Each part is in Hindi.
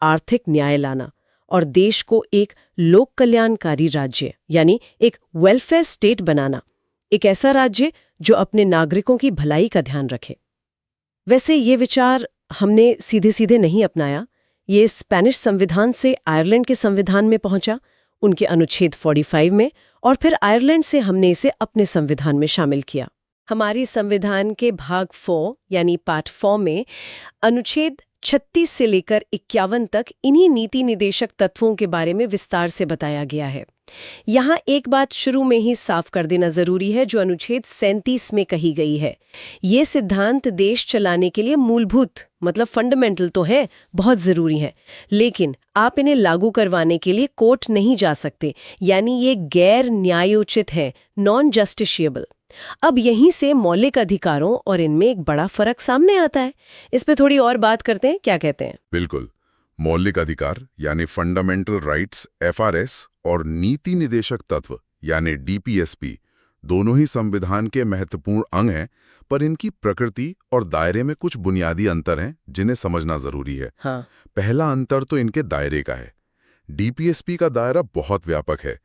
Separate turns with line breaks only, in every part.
आर्थिक न्याय लाना और देश को एक लोक कल्याणकारी राज्य यानी एक वेलफेयर स्टेट बनाना, एक ऐसा राज्य जो अपने नागरिकों की भलाई का ध्यान रखे। वैसे ये विचार हमने सीधे सीधे नहीं अपनाया। ये स्पेनिश संविधान से आयरलैंड के संविधान में पहुंचा, उनके अनुच्छेद 45 में, और फिर आयरलैंड से हमने इसे अपने संविधान में शामिल किया। हमारी संविधान के भाग 4 यानी पार्ट 4 में अनुच्छेद 36 से लेकर 51 तक इन्हीं नीति निदेशक तत्वों के बारे में विस्तार से बताया गया है। यहाँ एक बात शुरू में ही साफ कर देना जरूरी है जो अनुच्छेद 37 में कही गई है। ये सिद्धांत देश चलाने के लिए मूलभूत मतलब फंडामेंटल तो है, बहुत जरूरी है, लेकिन आप इन्हें लागू करवाने के लिए कोर्ट नहीं जा सकते, यानी ये गैर न्यायोचित है, नॉन जस्टिशिएबल। अब यहीं से मौलिक अधिकारों और इनमें एक बड़ा फर्क सामने आता है। इस पे थोड़ी और बात करते हैं, क्या कहते हैं?
बिल्कुल। मौलिक अधिकार यानी फंडामेंटल राइट्स FRS और नीति निदेशक तत्व यानी DPSP दोनों ही संविधान के महत्वपूर्ण अंग हैं, पर इनकी प्रकृति और दायरे में कुछ बुनियादी अंतर हैं जिन्हें समझना जरूरी है।
हाँ।
पहला अंतर तो इनके दायरे का है। DPSP का दायरा बहुत व्यापक है।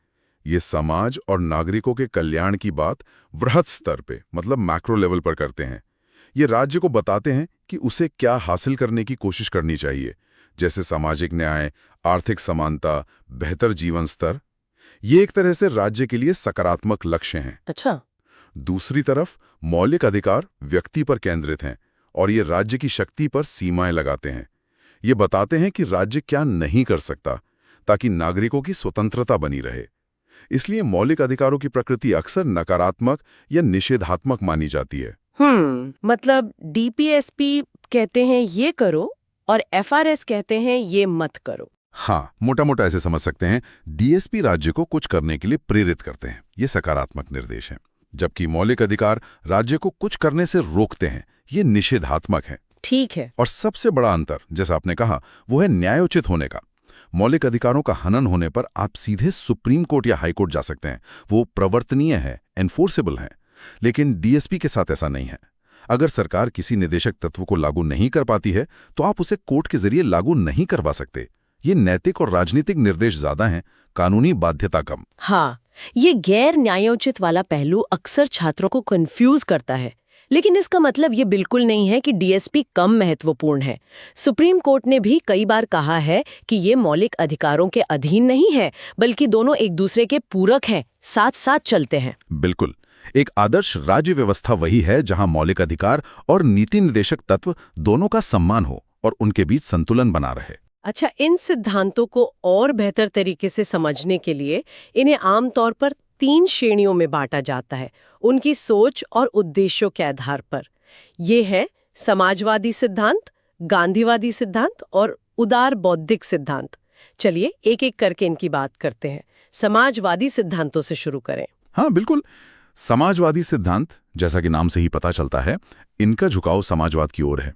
ये समाज और नागरिकों के कल्याण की बात वृहद स्तर पे मतलब मैक्रो लेवल पर करते हैं। ये राज्य को बताते हैं कि उसे क्या हासिल करने की कोशिश करनी चाहिए, जैसे सामाजिक न्याय, आर्थिक समानता, बेहतर जीवन स्तर। ये एक तरह से राज्य के लिए सकारात्मक लक्ष्य हैं।
अच्छा।
दूसरी तरफ मौलिक अधिकार व्यक्ति पर केंद्रित हैं और ये राज्य की शक्ति पर सीमाएं लगाते हैं। ये बताते हैं कि राज्य क्या नहीं कर सकता ताकि नागरिकों की स्वतंत्रता बनी रहे। इसलिए मौलिक अधिकारों की प्रकृति अक्सर नकारात्मक या निषेधात्मक मानी जाती है।
मतलब DPSP कहते हैं ये करो और FRS कहते हैं ये मत करो।
हाँ, मोटा मोटा ऐसे समझ सकते हैं। DSP राज्य को कुछ करने के लिए प्रेरित करते हैं, ये सकारात्मक निर्देश हैं, जबकि मौलिक अधिकार राज्य को कुछ करने से रोकते हैं, ये निषेधात्मक है।
ठीक है।
और सबसे बड़ा अंतर, जैसा आपने कहा, वो है न्यायोचित होने का। मौलिक अधिकारों का हनन होने पर आप सीधे सुप्रीम कोर्ट या हाई कोर्ट जा सकते हैं, वो प्रवर्तनीय है, एनफोर्सेबल है। लेकिन DSP के साथ ऐसा नहीं है। अगर सरकार किसी निदेशक तत्व को लागू नहीं कर पाती है तो आप उसे कोर्ट के जरिए लागू नहीं करवा सकते। ये नैतिक और राजनीतिक निर्देश ज्यादा हैं, कानूनी बाध्यता कम।
हाँ, ये गैर न्यायोचित वाला पहलू अक्सर छात्रों को कंफ्यूज करता है, लेकिन इसका मतलब ये बिल्कुल नहीं है कि DSP कम महत्वपूर्ण है। सुप्रीम कोर्ट ने भी कई बार कहा है कि ये मौलिक अधिकारों के अधीन नहीं है, बल्कि दोनों एक दूसरे के पूरक हैं, साथ साथ चलते हैं।
बिल्कुल। एक आदर्श राज्य व्यवस्था वही है जहां मौलिक अधिकार और नीति निदेशक तत्व दोनों का सम्मान हो और उनके बीच संतुलन बना रहे।
अच्छा, इन सिद्धांतों को और बेहतर तरीके से समझने के लिए इन्हें आमतौर पर 3 श्रेणियों में बांटा जाता है, उनकी सोच और उद्देश्यों के आधार पर। ये है समाजवादी सिद्धांत, गांधीवादी सिद्धांत और उदार बौद्धिक सिद्धांत। चलिए एक एक करके इनकी बात करते हैं। समाजवादी सिद्धांतों से शुरू करें।
हाँ बिल्कुल। समाजवादी सिद्धांत, जैसा कि नाम से ही पता चलता है, इनका झुकाव समाजवाद की ओर है।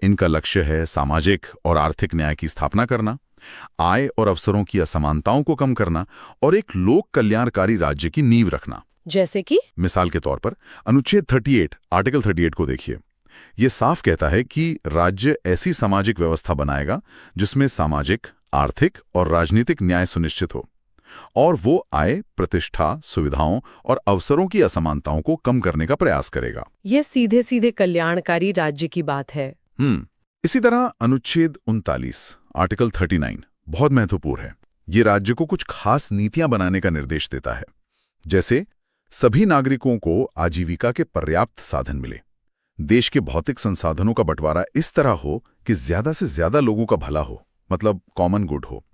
इनका लक्ष्य है सामाजिक और आर्थिक न्याय की स्थापना करना, आय और अवसरों की असमानताओं को कम करना और एक लोक कल्याणकारी राज्य की नींव रखना।
जैसे कि
मिसाल के तौर पर अनुच्छेद 38 आर्टिकल 38 को देखिए। ये साफ कहता है कि राज्य ऐसी सामाजिक व्यवस्था बनाएगा जिसमें सामाजिक, आर्थिक और राजनीतिक न्याय सुनिश्चित हो और वो आय, प्रतिष्ठा, सुविधाओं और अवसरों की असमानताओं को कम करने का प्रयास करेगा।
यह सीधे सीधे कल्याणकारी राज्य की बात है।
इसी तरह अनुच्छेद 39 आर्टिकल 39 बहुत महत्वपूर्ण है। ये राज्य को कुछ खास नीतियां बनाने का निर्देश देता है, जैसे सभी नागरिकों को आजीविका के पर्याप्त साधन मिले, देश के भौतिक संसाधनों का बंटवारा इस तरह हो कि ज्यादा से ज्यादा लोगों का भला हो, मतलब कॉमन गुड हो,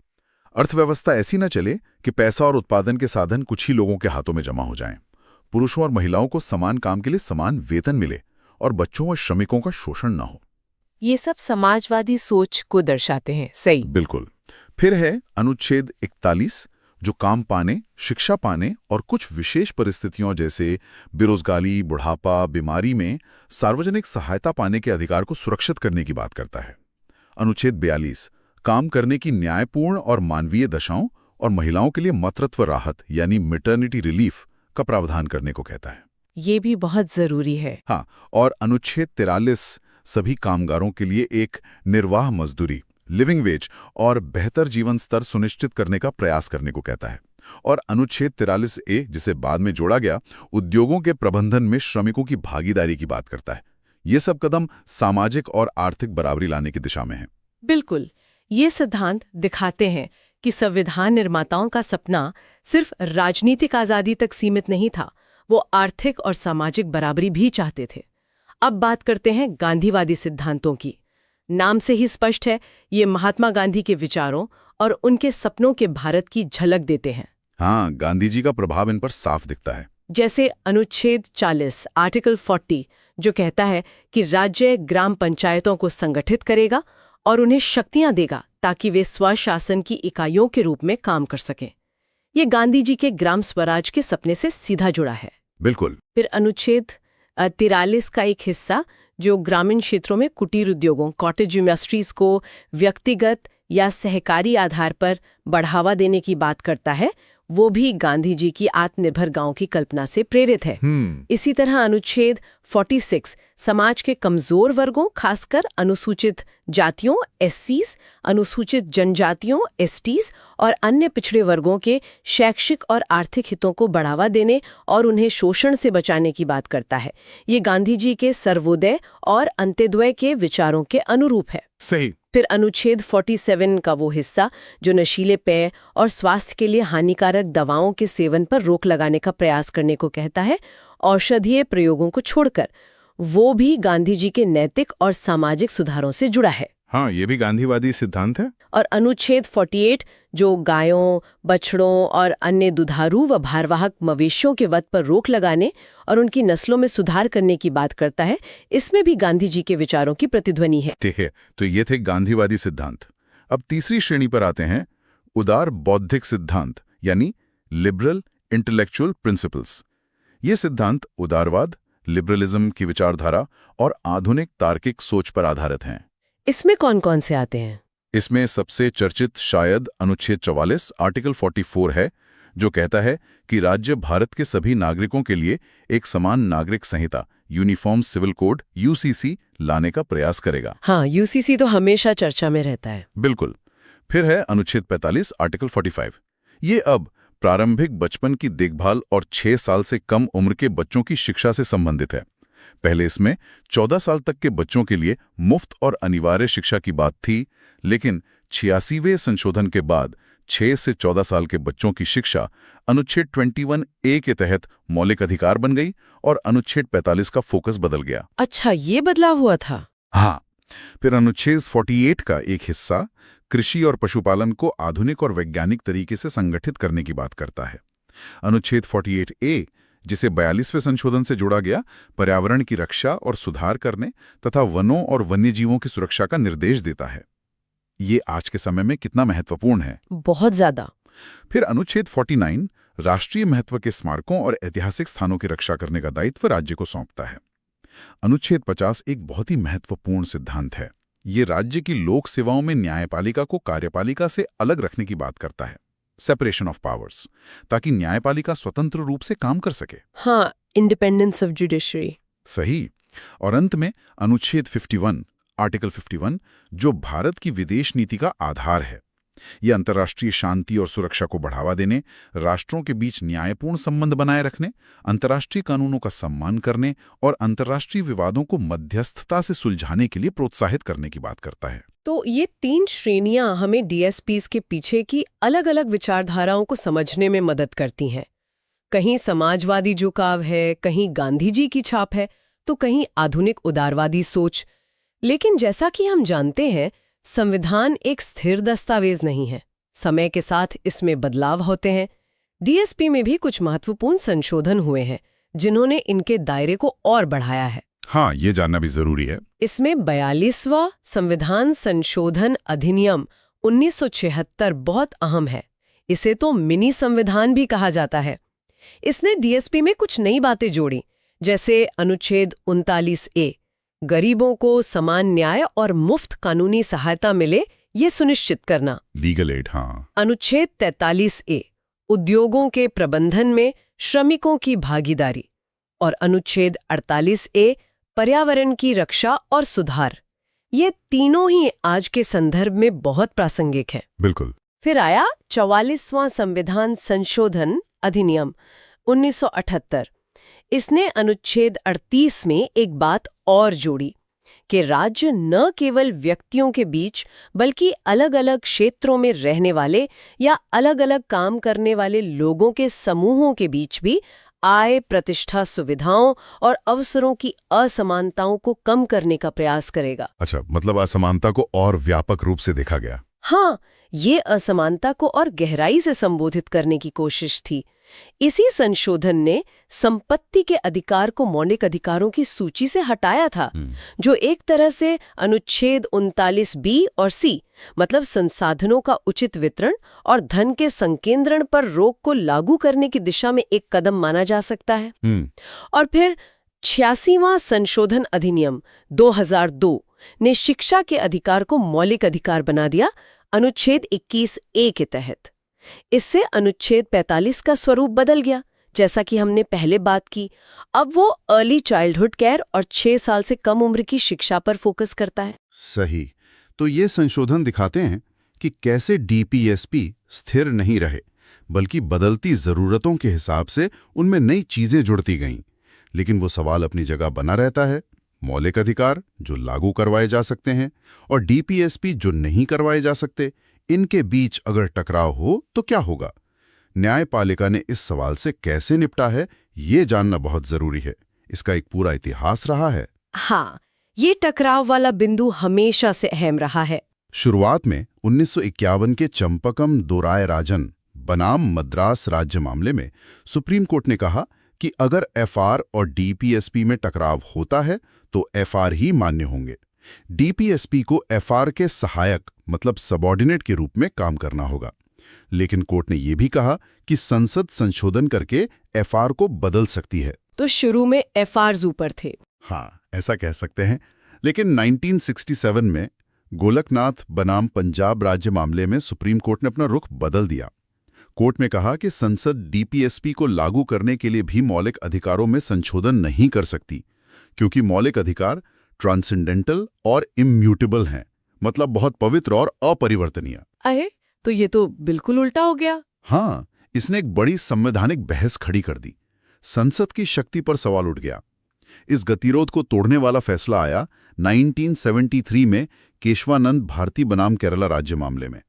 अर्थव्यवस्था ऐसी न चले कि पैसा और उत्पादन के साधन कुछ ही लोगों के हाथों में जमा हो जाएं, पुरुषों और महिलाओं को समान काम के लिए समान वेतन मिले और बच्चों और श्रमिकों का शोषण न हो।
ये सब समाजवादी सोच को दर्शाते हैं। सही।
बिल्कुल। फिर है अनुच्छेद 41 जो काम पाने, शिक्षा पाने और कुछ विशेष परिस्थितियों जैसे बेरोजगारी, बुढ़ापा, बीमारी में सार्वजनिक सहायता पाने के अधिकार को सुरक्षित करने की बात करता है। अनुच्छेद 42 काम करने की न्यायपूर्ण और मानवीय दशाओं और महिलाओं के लिए मातृत्व राहत यानी मैटरनिटी रिलीफ का प्रावधान करने को कहता है।
ये भी बहुत जरूरी है।
हाँ, और अनुच्छेद 43 सभी कामगारों के लिए एक निर्वाह मजदूरी लिविंग वेज और बेहतर जीवन स्तर सुनिश्चित करने का प्रयास करने को कहता है। और अनुच्छेद 43A, जिसे बाद में जोड़ा गया, उद्योगों के प्रबंधन में श्रमिकों की भागीदारी की बात करता है। ये सब कदम सामाजिक और आर्थिक बराबरी लाने की दिशा में है।
बिल्कुल, ये सिद्धांत दिखाते हैं कि संविधान निर्माताओं का सपना सिर्फ राजनीतिक आजादी तक सीमित नहीं था, वो आर्थिक और सामाजिक बराबरी भी चाहते थे। अब बात करते हैं गांधीवादी सिद्धांतों की। नाम से ही स्पष्ट है, ये महात्मा गांधी के विचारों और उनके सपनों के भारत की झलक देते हैं।
हाँ, गांधी जी का प्रभाव इन पर साफ दिखता है।
जैसे अनुच्छेद 40 आर्टिकल 40, जो कहता है कि राज्य ग्राम पंचायतों को संगठित करेगा और उन्हें शक्तियां देगा ताकि वे स्वशासन की इकाइयों के रूप में काम कर सकें। ये गांधी जी के ग्राम स्वराज के सपने से सीधा जुड़ा है।
बिल्कुल।
फिर अनुच्छेद 43 का एक हिस्सा, जो ग्रामीण क्षेत्रों में कुटीर उद्योगों कॉटेज इंडस्ट्रीज को व्यक्तिगत या सहकारी आधार पर बढ़ावा देने की बात करता है, वो भी गांधी जी की आत्मनिर्भर गांव की कल्पना से प्रेरित है। इसी तरह अनुच्छेद 46 समाज के कमजोर वर्गों, खासकर अनुसूचित जातियों एससीज, अनुसूचित जनजातियों एसटीज और अन्य पिछड़े वर्गों के शैक्षिक और आर्थिक हितों को बढ़ावा देने और उन्हें शोषण से बचाने की बात करता है। ये गांधी जी के सर्वोदय और अंत्योदय के विचारों के अनुरूप है।
सही।
फिर अनुच्छेद 47 का वो हिस्सा जो नशीले पेय और स्वास्थ्य के लिए हानिकारक दवाओं के सेवन पर रोक लगाने का प्रयास करने को कहता है, औषधीय प्रयोगों को छोड़कर। वो भी गांधी जी के नैतिक और सामाजिक सुधारों से जुड़ा है।
हाँ, ये भी गांधीवादी सिद्धांत है।
और अनुच्छेद 48 जो गायों, बछड़ों और अन्य दुधारू व भारवाहक मवेशियों के वध पर रोक लगाने और उनकी नस्लों में सुधार करने की बात करता है, इसमें भी गांधी जी के विचारों की प्रतिध्वनि है।
तो ये थे गांधीवादी सिद्धांत। अब तीसरी श्रेणी पर आते हैं, उदार बौद्धिक सिद्धांत यानी लिबरल इंटेलेक्चुअल प्रिंसिपल्स। ये सिद्धांत उदारवाद, लिबरलिज्म की विचारधारा और आधुनिक तार्किक सोच पर आधारित हैं।
इसमें कौन कौन से आते हैं?
इसमें सबसे चर्चित शायद अनुच्छेद 44 आर्टिकल 44 है, जो कहता है कि राज्य भारत के सभी नागरिकों के लिए एक समान नागरिक संहिता यूनिफॉर्म सिविल कोड यूसीसी लाने का प्रयास करेगा।
हाँ, यूसीसी तो हमेशा चर्चा में रहता है।
बिल्कुल। फिर है अनुच्छेद 45 आर्टिकल 45। ये अब प्रारंभिक बचपन की देखभाल और 6 साल से कम उम्र के बच्चों की शिक्षा से संबंधित है। पहले इसमें 14 साल तक के बच्चों के लिए मुफ्त और अनिवार्य शिक्षा की बात थी, लेकिन 86वें संशोधन के बाद 6 से 14 साल के बच्चों की शिक्षा अनुच्छेद 21A के तहत मौलिक अधिकार बन गई और अनुच्छेद 45 का फोकस बदल गया।
अच्छा, ये बदलाव हुआ था।
हाँ। फिर अनुच्छेद 48 का एक हिस्सा कृषि और पशुपालन को आधुनिक और वैज्ञानिक तरीके से संगठित करने की बात करता है। अनुच्छेद 48A, जिसे 42वें संशोधन से जोड़ा गया, पर्यावरण की रक्षा और सुधार करने तथा वनों और वन्यजीवों की सुरक्षा का निर्देश देता है। ये आज के समय में कितना महत्वपूर्ण है?
बहुत ज्यादा।
फिर अनुच्छेद 49 राष्ट्रीय महत्व के स्मारकों और ऐतिहासिक स्थानों की रक्षा करने का दायित्व राज्य को सौंपता है। अनुच्छेद 50 एक बहुत ही महत्वपूर्ण सिद्धांत है। ये राज्य की लोक सेवाओं में न्यायपालिका को कार्यपालिका से अलग रखने की बात करता है, सेपरेशन ऑफ पावर्स, ताकि न्यायपालिका स्वतंत्र रूप से काम कर सके।
हाँ, इंडिपेंडेंस ऑफ जुडिशरी।
सही। और अंत में अनुच्छेद 51 आर्टिकल 51, जो भारत की विदेश नीति का आधार है। ये अंतर्राष्ट्रीय शांति और सुरक्षा को बढ़ावा देने, राष्ट्रों के बीच न्यायपूर्ण संबंध बनाए रखने, अंतर्राष्ट्रीय कानूनों का सम्मान करने और अंतर्राष्ट्रीय विवादों को मध्यस्थता से सुलझाने के लिए प्रोत्साहित करने की बात करता है।
तो ये 3 श्रेणियां हमें डीएसपीज के पीछे की अलग-अलग विचारधाराओं को समझने में मदद करती हैं। कहीं समाजवादी झुकाव है, कहीं गांधी जी की छाप है, तो कहीं आधुनिक उदारवादी सोच। लेकिन जैसा कि हम जानते हैं, संविधान एक स्थिर दस्तावेज नहीं है। समय के साथ इसमें बदलाव होते हैं। डीएसपी में भी कुछ महत्वपूर्ण संशोधन हुए हैं, जिन्होंने इनके दायरे को और बढ़ाया है।
हाँ, ये जानना भी जरूरी है।
इसमें 42वां संविधान संशोधन अधिनियम 1976 बहुत अहम है। इसे तो मिनी संविधान भी कहा जाता है। इसने डीएसपी में कुछ नई बातें जोड़ी, जैसे अनुच्छेद 39A, गरीबों को समान न्याय और मुफ्त कानूनी सहायता मिले, ये सुनिश्चित करना।
Legal aid. हाँ।
अनुच्छेद 43A, उद्योगों के प्रबंधन में श्रमिकों की भागीदारी। और अनुच्छेद 48A, पर्यावरण की रक्षा और सुधार। ये तीनों ही आज के संदर्भ में बहुत प्रासंगिक है।
बिल्कुल।
फिर आया 44वां संविधान संशोधन अधिनियम 1978। इसने अनुच्छेद 38 में एक बात और जोड़ी कि राज्य न केवल व्यक्तियों के बीच बल्कि अलग-अलग क्षेत्रों में रहने वाले या अलग-अलग काम करने वाले लोगों के समूहों के बीच भी आय, प्रतिष्ठा, सुविधाओं और अवसरों की असमानताओं को कम करने का प्रयास करेगा।
अच्छा, मतलब असमानता को और व्यापक रूप से देखा गया।
हाँ, ये असमानता को और गहराई से संबोधित करने की कोशिश थी। इसी संशोधन ने संपत्ति के अधिकार को मौलिक अधिकारों की सूची से हटाया था, जो एक तरह से अनुच्छेद 39B और C, मतलब संसाधनों का उचित वितरण और धन के संकेंद्रण पर रोक को लागू करने की दिशा में एक कदम माना जा सकता है। और फिर 86वां संशोधन अधिनियम 2002 ने शिक्षा के अधिकार को मौलिक अधिकार बना दिया, अनुच्छेद 21A के तहत। इससे अनुच्छेद 45 का स्वरूप बदल गया, जैसा कि हमने पहले बात की। अब वो अर्ली चाइल्डहुड केयर और 6 साल से कम उम्र की शिक्षा पर फोकस करता है।
सही। तो ये संशोधन दिखाते हैं कि कैसे डीपीएसपी स्थिर नहीं रहे, बल्कि बदलती जरूरतों के हिसाब से उनमें नई चीजें जुड़ती गईं। लेकिन वो सवाल अपनी जगह बना रहता है, मौलिक अधिकार जो लागू करवाए जा सकते हैं और डीपीएसपी जो नहीं करवाए जा सकते, इनके बीच अगर टकराव हो तो क्या होगा? न्यायपालिका ने इस सवाल से कैसे निपटा है, ये जानना बहुत जरूरी है। इसका एक पूरा इतिहास रहा है।
हाँ, ये टकराव वाला बिंदु हमेशा से अहम रहा है।
शुरुआत में 1951 के चंपकम दोराय राजन बनाम मद्रास राज्य मामले में सुप्रीम कोर्ट ने कहा कि अगर एफआर और डीपीएसपी में टकराव होता है तो एफआर ही मान्य होंगे। डीपीएसपी को एफआर के सहायक मतलब सबऑर्डिनेट के रूप में काम करना होगा। लेकिन कोर्ट ने यह भी कहा कि संसद संशोधन करके एफआर को बदल सकती है।
तो शुरू में एफआर ऊपर थे।
हाँ, ऐसा कह सकते हैं। लेकिन 1967 में गोलकनाथ बनाम पंजाब राज्य मामले में सुप्रीम कोर्ट ने अपना रुख बदल दिया। कोर्ट में कहा कि संसद डीपीएसपी को लागू करने के लिए भी मौलिक अधिकारों में संशोधन नहीं कर सकती, क्योंकि मौलिक अधिकार ट्रांसेंडेंटल और इम्यूटेबल हैं, मतलब बहुत पवित्र और अपरिवर्तनीय।
अरे, तो ये तो बिल्कुल उल्टा हो गया।
हाँ, इसने एक बड़ी संवैधानिक बहस खड़ी कर दी। संसद की शक्ति पर सवाल उठ गया। इस गतिरोध को तोड़ने वाला फैसला आया 1973 में केशवानंद भारती बनाम केरला राज्य मामले में।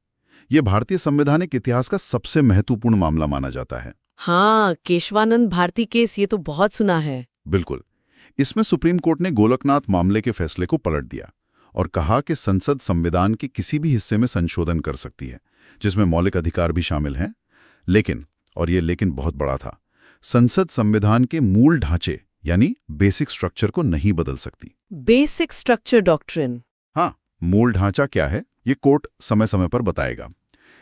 यह भारतीय संवैधानिक इतिहास का सबसे महत्वपूर्ण मामला माना जाता है।
हाँ, केशवानंद भारती केस ये तो बहुत सुना है।
बिल्कुल। इसमें सुप्रीम कोर्ट ने गोलकनाथ मामले के फैसले को पलट दिया और कहा कि संसद संविधान के किसी भी हिस्से में संशोधन कर सकती है, जिसमें मौलिक अधिकार भी शामिल हैं। लेकिन, और ये लेकिन बहुत बड़ा था, संसद संविधान के मूल ढांचे यानी बेसिक स्ट्रक्चर को नहीं बदल सकती।
Basic structure doctrine.
हाँ, मूल ढांचा क्या है ये कोर्ट समय समय पर बताएगा।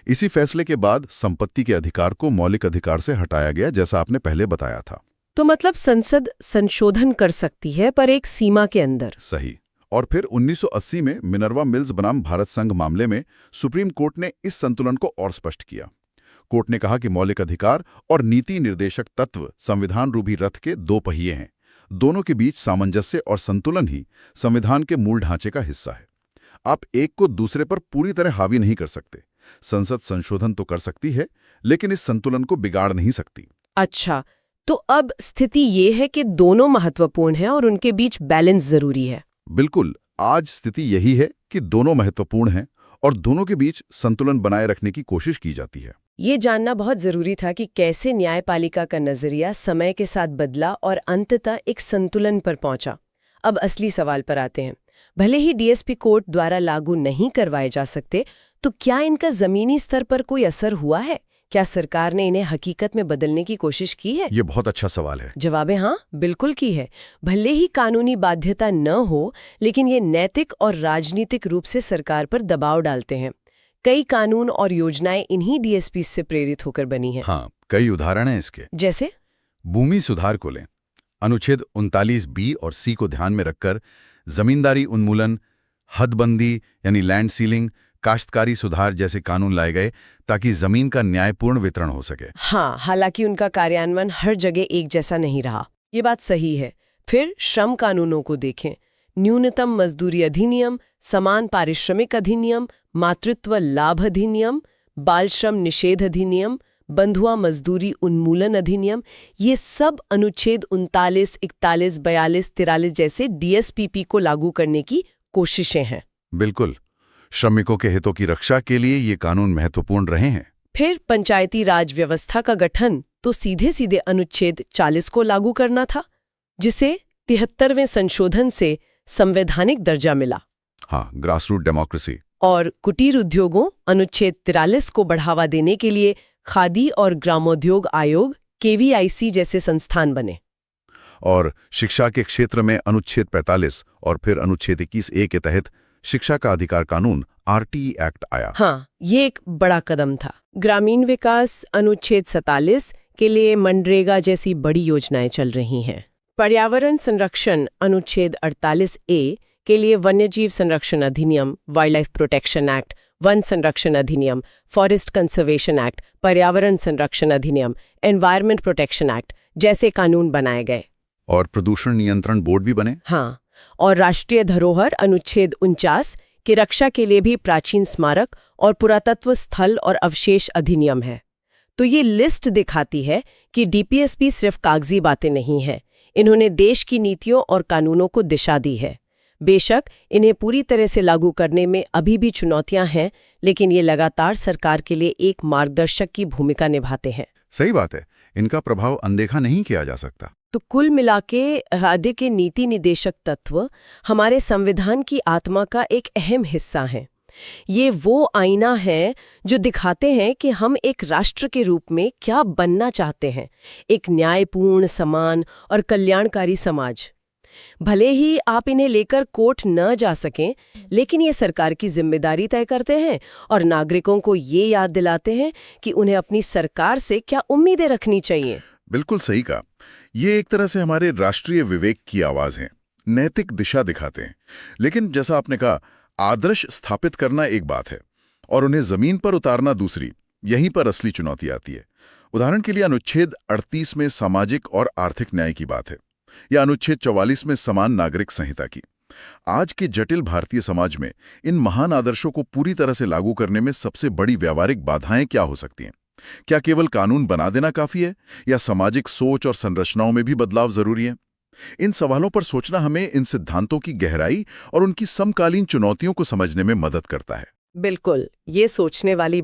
इसी फैसले के बाद संपत्ति के अधिकार को मौलिक अधिकार से हटाया गया, जैसा आपने पहले बताया था।
तो मतलब संसद संशोधन कर सकती है, पर एक सीमा के अंदर।
सही। और फिर 1980 में मिनर्वा मिल्स बनाम भारत संघ मामले में सुप्रीम कोर्ट ने इस संतुलन को और स्पष्ट किया। कोर्ट ने कहा कि मौलिक अधिकार और नीति निर्देशक तत्व संविधान रूपी रथ के दो पहिए हैं। दोनों के बीच सामंजस्य और संतुलन ही संविधान के मूल ढांचे का हिस्सा है। आप एक को दूसरे पर पूरी तरह हावी नहीं कर सकते। संसद संशोधन तो कर सकती है, लेकिन इस संतुलन को बिगाड़ नहीं सकती।
अच्छा, तो अब स्थिति ये है कि दोनों महत्वपूर्ण हैं और उनके बीच बैलेंस जरूरी है।
बिल्कुल, आज स्थिति यही है कि दोनों महत्वपूर्ण हैं और दोनों के बीच संतुलन बनाए रखने की कोशिश की जाती है।
ये जानना बहुत जरूरी था कि कैसे न्यायपालिका का नजरिया समय के साथ बदला और अंततः एक संतुलन पर पहुंचा। अब असली सवाल पर आते हैं। भले ही डीएसपी कोर्ट द्वारा लागू नहीं करवाए जा सकते, तो क्या इनका जमीनी स्तर पर कोई असर हुआ है? क्या सरकार ने इन्हें हकीकत में बदलने की कोशिश की है?
ये बहुत अच्छा सवाल है।
जवाब है हाँ, बिल्कुल की है। भले ही कानूनी बाध्यता न हो, लेकिन ये नैतिक और राजनीतिक रूप से सरकार पर दबाव डालते हैं। कई कानून और योजनाएं इन्हीं डीएसपी से प्रेरित होकर बनी हैं।
हाँ, कई उदाहरण हैं इसके।
जैसे
भूमि सुधार को लें। अनुच्छेद 39B और C को ध्यान में रखकर जमींदारी उन्मूलन, हदबंदी यानी लैंड सीलिंग, काश्तकारी सुधार जैसे कानून लाए गए ताकि जमीन का न्यायपूर्ण वितरण हो सके।
हाँ, हालांकि उनका कार्यान्वयन हर जगह एक जैसा नहीं रहा, ये बात सही है। फिर श्रम कानूनों को देखें। न्यूनतम मजदूरी अधिनियम, समान पारिश्रमिक अधिनियम, मातृत्व लाभ अधिनियम, बाल श्रम निषेध अधिनियम, बंधुआ मजदूरी उन्मूलन अधिनियम, ये सब अनुच्छेद 39, 41, 42, 43 जैसे डीएसपीपी को लागू करने की कोशिशें हैं।
बिल्कुल, श्रमिकों के हितों की रक्षा के लिए ये कानून महत्वपूर्ण रहे हैं।
फिर पंचायती राज व्यवस्था का गठन तो सीधे सीधे अनुच्छेद 40 को लागू करना था, जिसे 73वें संशोधन से संवैधानिक दर्जा मिला।
हाँ, ग्रासरूट डेमोक्रेसी।
और कुटीर उद्योगों अनुच्छेद 43 को बढ़ावा देने के लिए खादी और ग्रामोद्योग आयोग KVIC जैसे संस्थान बने।
और शिक्षा के क्षेत्र में अनुच्छेद 45 और फिर अनुच्छेद 21A के तहत शिक्षा का अधिकार कानून RTE एक्ट आया।
हाँ, ये एक बड़ा कदम था। ग्रामीण विकास अनुच्छेद 47 के लिए मनरेगा जैसी बड़ी योजनाएं चल रही हैं। पर्यावरण संरक्षण अनुच्छेद 48A के लिए वन्यजीव संरक्षण अधिनियम, wild life protection act, one संरक्षण अधिनियम, फॉरेस्ट कंजर्वेशन एक्ट, पर्यावरण संरक्षण अधिनियम, एनवायरमेंट प्रोटेक्शन एक्ट जैसे कानून बनाए गए।
और प्रदूषण नियंत्रण बोर्ड भी बने।
हाँ, और राष्ट्रीय धरोहर अनुच्छेद 49 की रक्षा के लिए भी प्राचीन स्मारक और पुरातत्व स्थल और अवशेष अधिनियम है। तो ये लिस्ट दिखाती है कि डीपीएसपी सिर्फ कागजी बातें नहीं है, इन्होंने देश की नीतियों और कानूनों को दिशा दी है। बेशक इन्हें पूरी तरह से लागू करने में अभी भी चुनौतियां हैं, लेकिन ये लगातार सरकार के लिए एक मार्गदर्शक की भूमिका निभाते हैं।
सही बात है, इनका प्रभाव अनदेखा नहीं किया जा सकता।
तो कुल मिलाके राज्य के नीति निदेशक तत्व हमारे संविधान की आत्मा का एक अहम हिस्सा हैं। ये वो आईना है जो दिखाते हैं कि हम एक राष्ट्र के रूप में क्या बनना चाहते हैं, एक न्यायपूर्ण, समान और कल्याणकारी समाज। भले ही आप इन्हें लेकर कोर्ट न जा सकें, लेकिन ये सरकार की जिम्मेदारी तय करते हैं और नागरिकों को ये याद दिलाते हैं कि उन्हें अपनी सरकार से क्या उम्मीदें रखनी चाहिए।
बिल्कुल सही कहा। ये एक तरह से हमारे राष्ट्रीय विवेक की आवाज है, नैतिक दिशा दिखाते हैं। लेकिन जैसा आपने कहा, आदर्श स्थापित करना एक बात है और उन्हें जमीन पर उतारना दूसरी। यहीं पर असली चुनौती आती है। उदाहरण के लिए अनुच्छेद 38 में सामाजिक और आर्थिक न्याय की बात है, या अनुच्छेद 44 में समान नागरिक संहिता की। आज के जटिल भारतीय समाज में इन महान आदर्शों को पूरी तरह से लागू करने में सबसे बड़ी व्यावहारिक बाधाएं क्या हो सकती हैं? क्या केवल कानून बना देना काफी है, या सामाजिक सोच और संरचनाओं में भी बदलाव जरूरी है? इन सवालों पर सोचना हमें इन सिद्धांतों की गहराई और उनकी समकालीन चुनौतियों को समझने में मदद करता है।
बिल्कुल, ये सोचने वाली